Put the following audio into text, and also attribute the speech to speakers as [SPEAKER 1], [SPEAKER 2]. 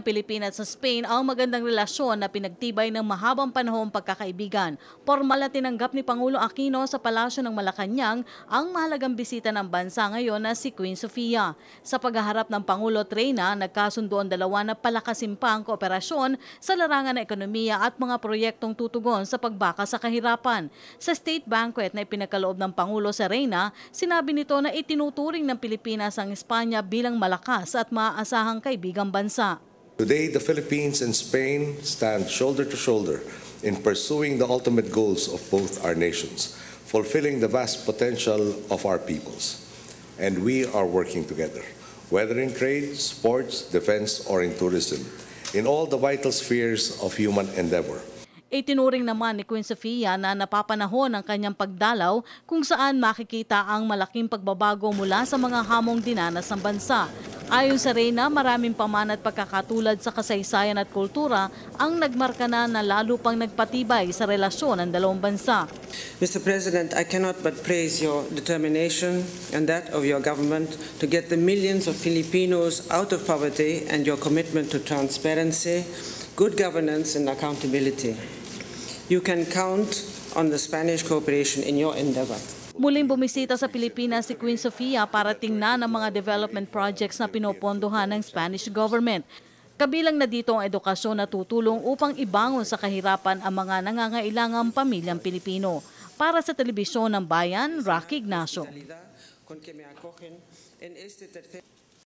[SPEAKER 1] Pilipinas sa Spain ang magandang relasyon na pinagtibay ng mahabang panahong pagkakaibigan. Formal na tinanggap ni Pangulo Aquino sa Palasyo ng Malacanang ang mahalagang bisita ng bansa ngayon na si Queen Sofia. Sa paghaharap ng Pangulo at Reyna, nagkasundo ang dalawa na palakasin pa ang kooperasyon sa larangan ng ekonomiya at mga proyektong tutugon sa pagbaka sa kahirapan. Sa state banquet na ipinagkaloob ng Pangulo sa Reyna, sinabi nito na itinuturing ng Pilipinas ang Espanya bilang malakas at maaasahang kaibigang bansa.
[SPEAKER 2] Today, the Philippines and Spain stand shoulder to shoulder in pursuing the ultimate goals of both our nations, fulfilling the vast potential of our peoples. And we are working together, whether in trade, sports, defense, or in tourism, in all the vital spheres of human endeavor.
[SPEAKER 1] Itinuring naman ni Queen Sofia na napapanahon ang kanyang pagdalaw kung saan makikita ang malaking pagbabago mula sa mga hamong dinanas ng bansa. Ayon sa Reyna, maraming paman at pagkakatulad sa kasaysayan at kultura ang nagmarka na lalo pang nagpatibay sa relasyon ng dalawang bansa.
[SPEAKER 3] Mr. President, I cannot but praise your determination and that of your government to get the millions of Filipinos out of poverty and your commitment to transparency, good governance and accountability. You can count on the Spanish cooperation in your endeavor.
[SPEAKER 1] Muling bumisita sa Pilipinas si Queen Sofia para tingnan ang mga development projects na pinopondohan ng Spanish government. Kabilang na dito ang edukasyon na tutulong upang ibangon sa kahirapan ang mga nangangailangang pamilyang Pilipino. Para sa Telebisyon ng Bayan, Rocky Ignacio.